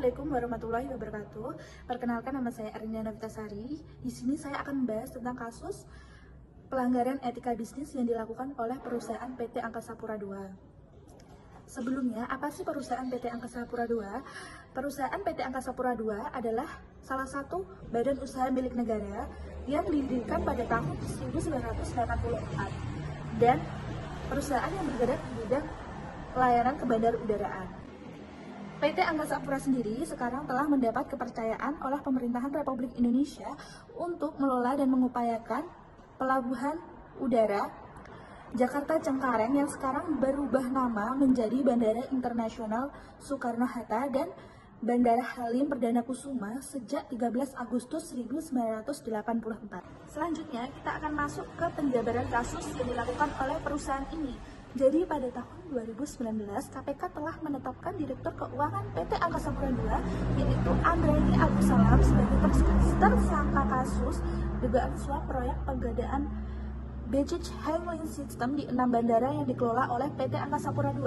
Assalamualaikum warahmatullahi wabarakatuh. Perkenalkan, nama saya Erina Navitasari. Di sini saya akan membahas tentang kasus pelanggaran etika bisnis yang dilakukan oleh perusahaan PT Angkasa Pura II. Sebelumnya, apa sih perusahaan PT Angkasa Pura II? Perusahaan PT Angkasa Pura II adalah salah satu badan usaha milik negara yang didirikan pada tahun 1984 dan perusahaan yang bergerak di bidang pelayanan ke bandar udaraan. PT Angkasa Pura sendiri sekarang telah mendapat kepercayaan oleh pemerintahan Republik Indonesia untuk mengelola dan mengupayakan pelabuhan udara Jakarta Cengkareng yang sekarang berubah nama menjadi Bandara Internasional Soekarno-Hatta dan Bandara Halim Perdana Kusuma sejak 13 Agustus 1984. Selanjutnya kita akan masuk ke penjabaran kasus yang dilakukan oleh perusahaan ini. Jadi pada tahun 2019, KPK telah menetapkan Direktur Keuangan PT Angkasa Pura II, yaitu Andreani Agus Salam, sebagai tersangka kasus dugaan suap proyek pengadaan Baggage Handling System di 6 bandara yang dikelola oleh PT Angkasa Pura II.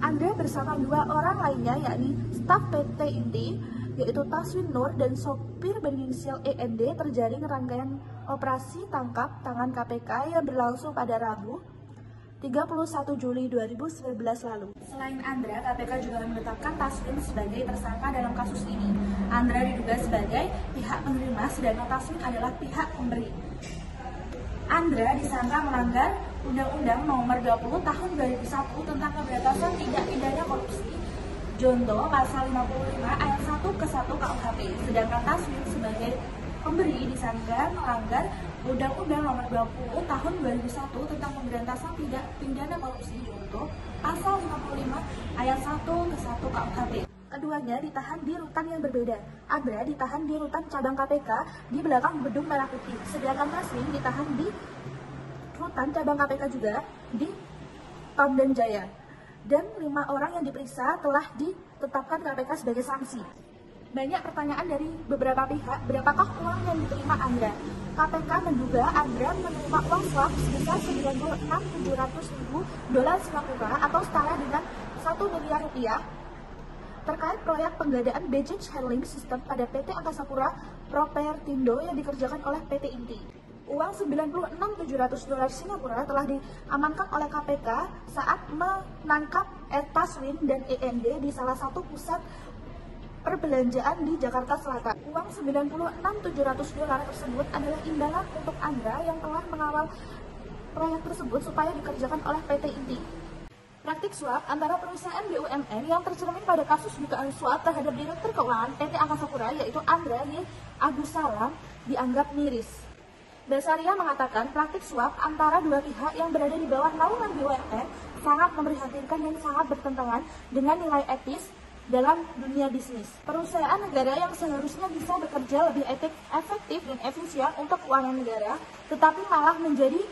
Andrea bersama 2 orang lainnya, yakni staf PT Inti, yaitu Taswin Nur dan sopir berinisial END, terjaring rangkaian operasi tangkap tangan KPK yang berlangsung pada Rabu 31 Juli 2019 lalu. Selain Andra, KPK juga menetapkan Taswin sebagai tersangka dalam kasus ini. Andra diduga sebagai pihak penerima, sedangkan Taswin adalah pihak pemberi. Andra disangka melanggar Undang-Undang Nomor 20 Tahun 2001 tentang Pemberantasan Tindak Pidana Korupsi Jonto Pasal 55 Ayat 1 ke 1 KUHP, sedangkan Taswin sebagai pemberi disangka melanggar Undang-Undang Nomor 20 Tahun 2001 tentang Pemberantasan Tindak Pidana Korupsi Jonto Pasal 55 Ayat 1 ke 1 KUHP. Keduanya ditahan di rutan yang berbeda. Andra ditahan di rutan cabang KPK di belakang Gedung Merah Putih, sedangkan Taswin ditahan di rutan cabang KPK juga di Pamdan Jaya. Dan 5 orang yang diperiksa telah ditetapkan KPK sebagai sanksi. Banyak pertanyaan dari beberapa pihak, berapakah uang yang diterima Andra? KPK menduga Andra menerima uang suap sebesar 96.700.000 dolar Singapura atau setara dengan 1 miliar rupiah terkait proyek pengadaan Baggage Handling System pada PT Angkasa Pura Propertindo yang dikerjakan oleh PT Inti. Uang 96.700 dolar Singapura telah diamankan oleh KPK saat menangkap Taswin dan END di salah satu pusat perbelanjaan di Jakarta Selatan. Uang 96.700 dolar tersebut adalah imbalan untuk Andra yang telah mengawal proyek tersebut supaya dikerjakan oleh PT Inti. Praktik suap antara perusahaan BUMN yang tercermin pada kasus dugaan suap terhadap Direktur Keuangan PT Angkasa Pura, yaitu Andreani Agus Salam, dianggap miris. Basaria mengatakan praktik suap antara dua pihak yang berada di bawah naungan BUMN sangat memprihatinkan dan sangat bertentangan dengan nilai etis dalam dunia bisnis. Perusahaan negara yang seharusnya bisa bekerja lebih efektif dan efisien untuk keuangan negara, tetapi malah menjadi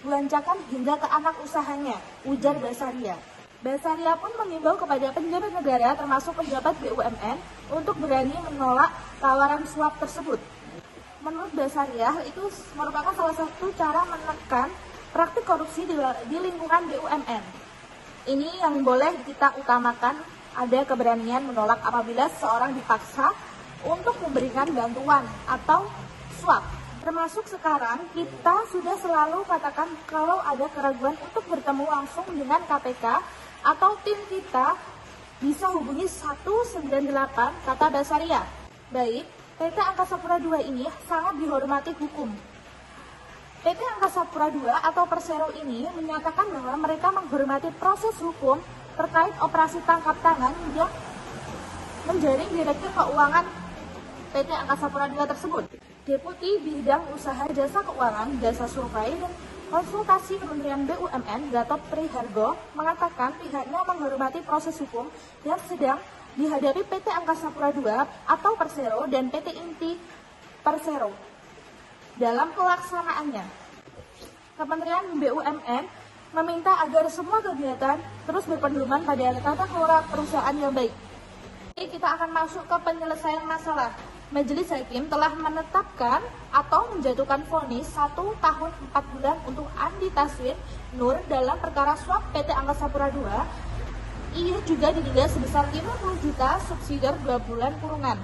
belanjakan hingga ke anak usahanya, ujar Basaria. Basaria pun mengimbau kepada pejabat negara termasuk pejabat BUMN untuk berani menolak tawaran suap tersebut. Menurut Basaria, hal itu merupakan salah satu cara menekan praktik korupsi di lingkungan BUMN. Ini yang boleh kita utamakan, ada keberanian menolak apabila seseorang dipaksa untuk memberikan bantuan atau suap. Termasuk sekarang, kita sudah selalu katakan kalau ada keraguan untuk bertemu langsung dengan KPK atau tim kita bisa hubungi 198, kata Basaria. Baik, PT Angkasa Pura II ini sangat dihormati hukum. PT Angkasa Pura II atau Persero ini menyatakan bahwa mereka menghormati proses hukum terkait operasi tangkap tangan yang menjaring Direktur Keuangan PT Angkasa Pura II tersebut. Deputi Bidang Usaha Jasa Keuangan, Jasa Survei dan Konsultasi Kementerian BUMN, Gatot Prihargo, mengatakan pihaknya menghormati proses hukum yang sedang dihadapi PT Angkasa Pura II atau Persero dan PT Inti Persero dalam pelaksanaannya. Kementerian BUMN meminta agar semua kegiatan terus berpedoman pada tata kelola perusahaan yang baik. Kita akan masuk ke penyelesaian masalah. Majelis Hakim telah menetapkan atau menjatuhkan vonis 1 tahun 4 bulan untuk Andi Taswin Nur dalam perkara suap PT Angkasa Pura II Ia juga didenda sebesar 50 juta subsidi 2 bulan kurungan.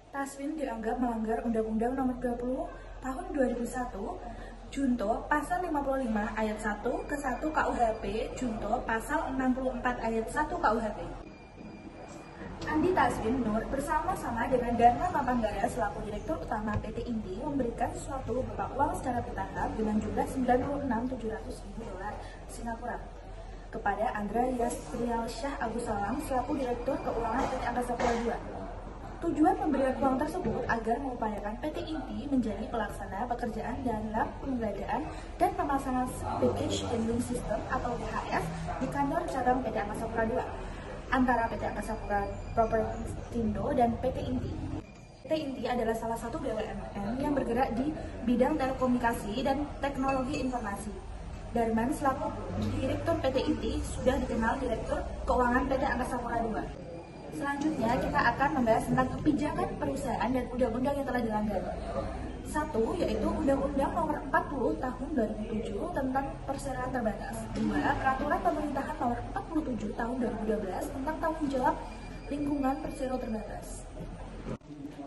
Taswin dianggap melanggar Undang-Undang Nomor 20 Tahun 2001, Junto Pasal 55 Ayat 1 ke 1 KUHP, Junto Pasal 64 Ayat 1 KUHP. Andi Taswin Nur bersama-sama dengan Dharma Papanggara selaku Direktur Utama PT Inti memberikan suatu berupa uang secara bertahap dengan jumlah $96.700.000 Singapura kepada Andra Yastrial Shah Agus Salam selaku Direktur Keuangan PT Angkasa Pura II. Tujuan pemberian uang tersebut agar mengupayakan PT Inti menjadi pelaksana pekerjaan dalam penggeledahan dan pemasangan package handling system atau PHS di kantor cabang PT Angkasa Pura II antara PT Angkasa Pura Propertindo dan PT Inti. PT Inti adalah salah satu BUMN yang bergerak di bidang telekomunikasi dan teknologi informasi. Darman selaku Direktur PT Inti sudah dikenal Direktur Keuangan PT Angkasa Pura II. Selanjutnya kita akan membahas tentang kebijakan perusahaan dan undang-undang yang telah dilanggar. Satu, yaitu Undang-Undang Nomor 40 Tahun 2007 tentang Perseroan Terbatas. Dua, Peraturan Pemerintahan Nomor 47 Tahun 2012 tentang Tanggung Jawab Lingkungan Persero Terbatas.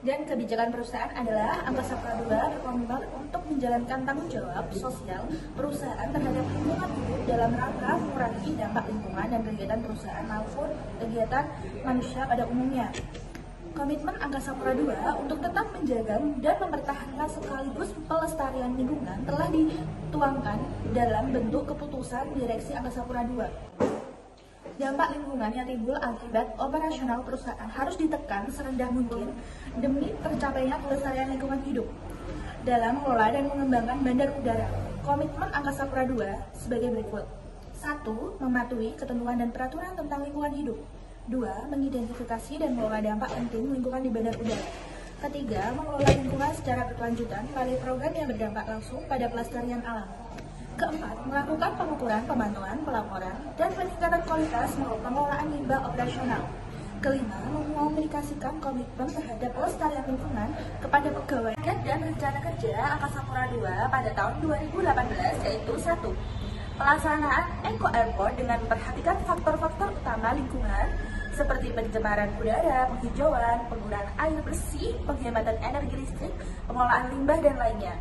Dan kebijakan perusahaan adalah Angkasa Pura II berkomitmen untuk menjalankan tanggung jawab sosial perusahaan terhadap lingkungan hidup dalam rangka mengurangi dampak lingkungan dan kegiatan perusahaan maupun kegiatan manusia pada umumnya. Komitmen Angkasa Pura II untuk tetap menjaga dan mempertahankan sekaligus pelestarian lingkungan telah dituangkan dalam bentuk keputusan Direksi Angkasa Pura II. Dampak lingkungan yang timbul akibat operasional perusahaan harus ditekan serendah mungkin demi tercapainya pelestarian lingkungan hidup. Dalam mengelola dan mengembangkan bandar udara, komitmen Angkasa Pura II sebagai berikut. 1. Mematuhi ketentuan dan peraturan tentang lingkungan hidup. 2. Mengidentifikasi dan mengelola dampak penting lingkungan di bandar udara. Ketiga, mengelola lingkungan secara berkelanjutan melalui program yang berdampak langsung pada pelestarian alam. Keempat, melakukan pengukuran, pemantauan, pelaporan, dan peningkatan kualitas pengelolaan limbah operasional. Kelima, mengomunikasikan komitmen terhadap pelestarian lingkungan kepada pegawai dan rencana kerja Angkasa Pura II pada tahun 2018, yaitu 1. Pelaksanaan Eco Airport dengan memperhatikan faktor-faktor utama lingkungan seperti pencemaran udara, penghijauan, penggunaan air bersih, penghematan energi listrik, pengolahan limbah, dan lainnya.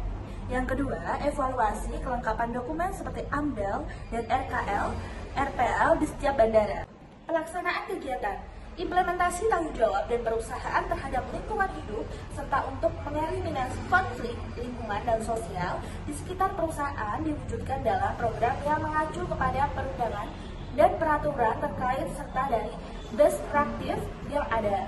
Yang kedua, evaluasi kelengkapan dokumen seperti AMDAL dan RKL, RPL di setiap bandara. Pelaksanaan kegiatan, implementasi tanggung jawab dan perusahaan terhadap lingkungan hidup, serta untuk mengeliminasi konflik lingkungan dan sosial di sekitar perusahaan diwujudkan dalam program yang mengacu kepada perundangan dan peraturan terkait serta dari best practice yang ada.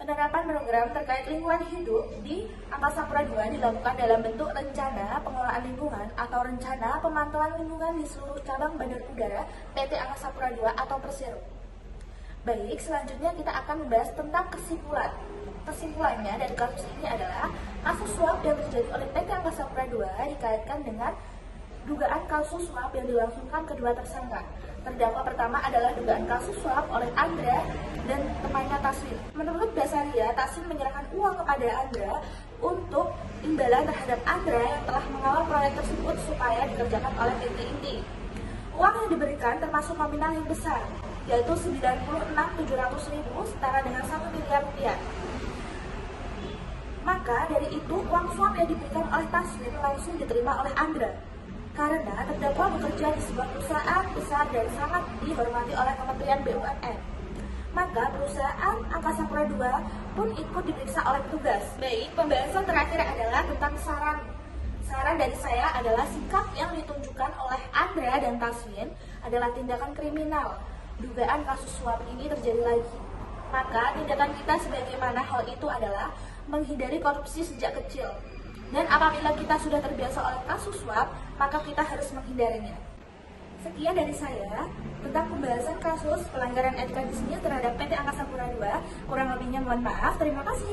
Penerapan program terkait lingkungan hidup di Angkasa Pura II dilakukan dalam bentuk rencana pengelolaan lingkungan atau rencana pemantauan lingkungan di seluruh cabang bandar udara PT Angkasa Pura II atau Persero. Baik, selanjutnya kita akan membahas tentang kesimpulan. Kesimpulannya dari kasus ini adalah kasus suap yang terjadi oleh PT Angkasa Pura II dikaitkan dengan dugaan kasus suap yang dilangsungkan kedua tersangka. Terdakwa pertama adalah dugaan kasus suap oleh Andra dan temannya Taswin. Menurut Basaria, Taswin menyerahkan uang kepada Andra untuk imbalan terhadap Andra yang telah mengawal proyek tersebut supaya dikerjakan oleh PT Inti. Uang yang diberikan termasuk nominal yang besar, yaitu 96.700.000 setara dengan 1 miliar rupiah. Maka dari itu uang suap yang diberikan oleh Taswin langsung diterima oleh Andra. Karena terdakwa bekerja di sebuah perusahaan besar dan sangat dihormati oleh Kementerian BUMN. Maka perusahaan Angkasa Pura II pun ikut diperiksa oleh petugas. Baik, pembahasan terakhir adalah tentang saran. Saran dari saya adalah sikap yang ditunjukkan oleh Andra dan Taswin adalah tindakan kriminal. Dugaan kasus suap ini terjadi lagi. Maka tindakan kita sebagaimana hal itu adalah menghindari korupsi sejak kecil. Dan apabila kita sudah terbiasa oleh kasus suap, maka kita harus menghindarinya. Sekian dari saya tentang pembahasan kasus pelanggaran etika bisnis terhadap PT Angkasa Pura II. Kurang lebihnya mohon maaf. Terima kasih.